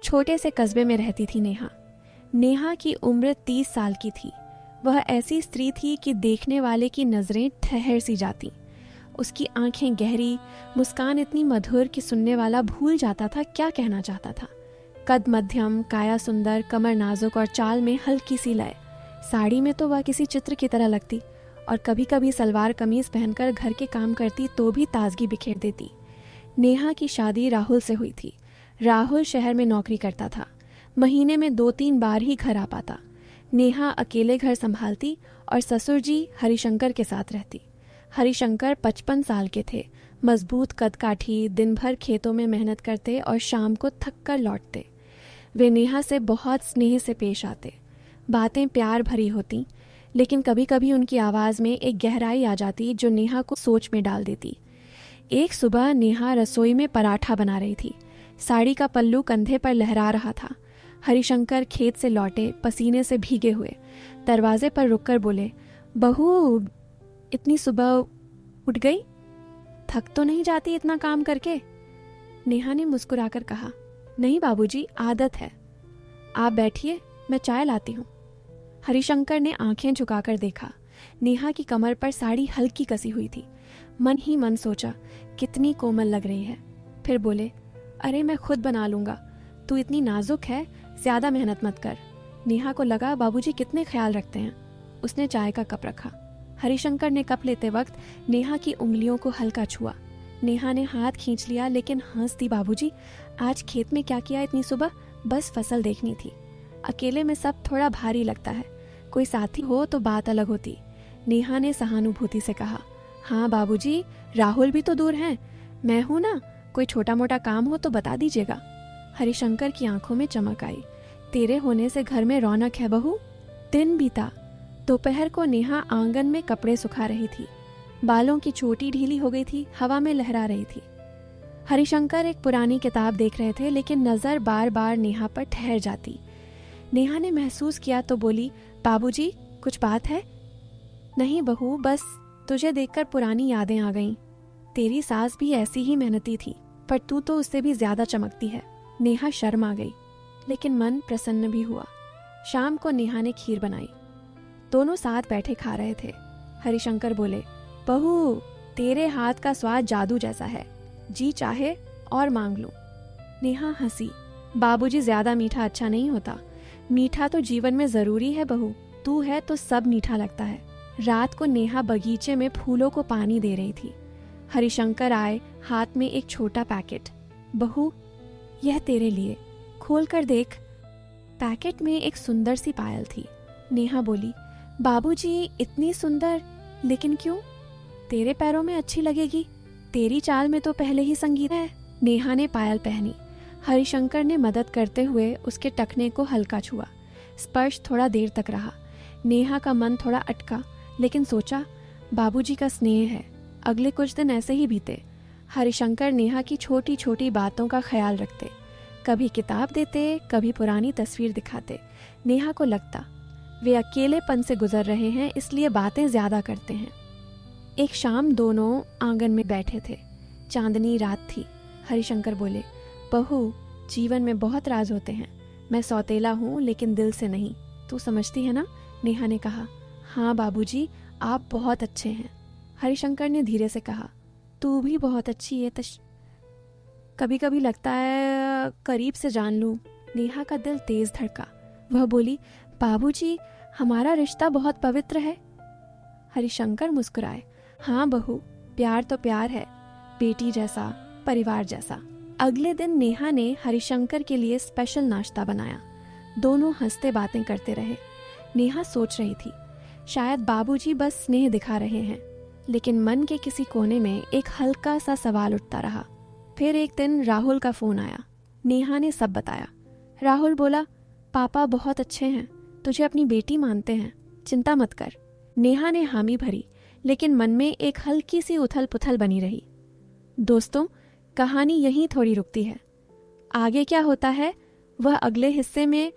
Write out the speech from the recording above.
छोटे से कस्बे में रहती थी नेहा। नेहा की उम्र 30 साल की थी। वह ऐसी स्त्री थी कि देखने वाले की नज़रें ठहर सी जाती। उसकी आंखें गहरी, मुस्कान इतनी मधुर कि सुनने वाला भूल जाता था क्या कहना चाहता था। कद मध्यम, काया सुंदर, कमर नाजुक और चाल में हल्की सी लय। साड़ी में तो वह किसी चित्र की तरह लगती और कभी कभी सलवार कमीज पहनकर घर के काम करती तो भी ताजगी बिखेर देती। नेहा की शादी राहुल से हुई थी। राहुल शहर में नौकरी करता था। महीने में 2-3 बार ही घर आ पाता। नेहा अकेले घर संभालती और ससुर जी हरिशंकर के साथ रहती। हरिशंकर 55 साल के थे, मजबूत कदकाठी, दिन भर खेतों में मेहनत करते और शाम को थक कर लौटते। वे नेहा से बहुत स्नेह से पेश आते। बातें प्यार भरी होती, लेकिन कभी कभी उनकी आवाज़ में एक गहराई आ जाती जो नेहा को सोच में डाल देती। एक सुबह नेहा रसोई में पराठा बना रही थी। साड़ी का पल्लू कंधे पर लहरा रहा था। हरिशंकर खेत से लौटे, पसीने से भीगे हुए, दरवाजे पर रुककर बोले, बहू इतनी सुबह उठ गई? थक तो नहीं जाती इतना काम करके? नेहा ने मुस्कुराकर कहा, नहीं बाबूजी, आदत है। आप बैठिए, मैं चाय लाती हूँ। हरिशंकर ने आंखें झुकाकर देखा। नेहा की कमर पर साड़ी हल्की कसी हुई थी। मन ही मन सोचा, कितनी कोमल लग रही है। फिर बोले, अरे मैं खुद बना लूंगा, तू इतनी नाजुक है, ज्यादा मेहनत मत कर। नेहा को लगा बाबूजी कितने ख्याल रखते हैं। उसने चाय का कप रखा। हरिशंकर ने कप लेते वक्त नेहा की उंगलियों को हल्का छुआ। नेहा ने हाथ खींच लिया, लेकिन हंस दी, बाबूजी आज खेत में क्या किया इतनी सुबह? बस फसल देखनी थी। अकेले में सब थोड़ा भारी लगता है, कोई साथी हो तो बात अलग होती। नेहा ने सहानुभूति से कहा, हाँ बाबूजी, राहुल भी तो दूर हैं, मैं हूं ना, कोई छोटा मोटा काम हो तो बता दीजिएगा। हरिशंकर की आंखों में चमक आई। तेरे होने से घर में रौनक है बहू। दिन बीता। दोपहर को नेहा आंगन में कपड़े सुखा रही थी। बालों की चोटी ढीली हो गई थी, हवा में लहरा रही थी। हरिशंकर एक पुरानी किताब देख रहे थे, लेकिन नजर बार बार नेहा पर ठहर जाती। नेहा ने महसूस किया तो बोली, बाबूजी कुछ बात है? नहीं बहू, बस तुझे देखकर पुरानी यादें आ गईं। तेरी सास भी ऐसी ही मेहनती थी, पर तू तो उससे भी ज्यादा चमकती है। नेहा शर्म आ गई, लेकिन मन प्रसन्न भी हुआ। शाम को नेहा ने खीर बनाई। दोनों साथ बैठे खा रहे थे। हरिशंकर बोले, बहू तेरे हाथ का स्वाद जादू जैसा है, जी चाहे और मांग लूं। नेहा हंसी, बाबूजी ज्यादा मीठा अच्छा नहीं होता। मीठा तो जीवन में जरूरी है बहू, तू है तो सब मीठा लगता है। रात को नेहा बगीचे में फूलों को पानी दे रही थी। हरिशंकर आए, हाथ में एक छोटा पैकेट। बहू यह तेरे लिए, खोल कर देख। पैकेट में एक सुंदर सी पायल थी। नेहा बोली, बाबूजी इतनी सुंदर, लेकिन क्यों? तेरे पैरों में अच्छी लगेगी, तेरी चाल में तो पहले ही संगीत है। नेहा ने पायल पहनी। हरिशंकर ने मदद करते हुए उसके टखने को हल्का छुआ। स्पर्श थोड़ा देर तक रहा। नेहा का मन थोड़ा अटका, लेकिन सोचा बाबूजी का स्नेह है। अगले कुछ दिन ऐसे ही बीते। हरिशंकर नेहा की छोटी छोटी बातों का ख्याल रखते। कभी किताब देते, कभी पुरानी तस्वीर दिखाते। नेहा को लगता वे अकेलेपन से गुजर रहे हैं, इसलिए बातें ज्यादा करते हैं। एक शाम दोनों आंगन में बैठे थे। चांदनी रात थी। हरिशंकर बोले, बहू जीवन में बहुत राज होते हैं। मैं सौतेला हूँ, लेकिन दिल से नहीं, तू समझती है ना? नेहा ने कहा, हाँ बाबूजी, आप बहुत अच्छे हैं। हरिशंकर ने धीरे से कहा, तू भी बहुत अच्छी है। कभी कभी लगता है करीब से जान लूं। नेहा का दिल तेज धड़का। वह बोली, बाबूजी हमारा रिश्ता बहुत पवित्र है। हरिशंकर मुस्कुराए, हाँ बहू, प्यार तो प्यार है, बेटी जैसा, परिवार जैसा। अगले दिन नेहा ने हरिशंकर के लिए स्पेशल नाश्ता बनाया। दोनों हंसते बातें करते रहे। नेहा सोच रही थी, शायद बाबूजी बस स्नेह दिखा रहे हैं, लेकिन मन के किसी कोने में एक हल्का सा सवाल उठता रहा। फिर एक दिन राहुल का फोन आया। नेहा ने सब बताया। राहुल बोला, पापा बहुत अच्छे हैं, तुझे अपनी बेटी मानते हैं, चिंता मत कर। नेहा ने हामी भरी, लेकिन मन में एक हल्की सी उथल पुथल बनी रही। दोस्तों, कहानी यहीं थोड़ी रुकती है। आगे क्या होता है वह अगले हिस्से में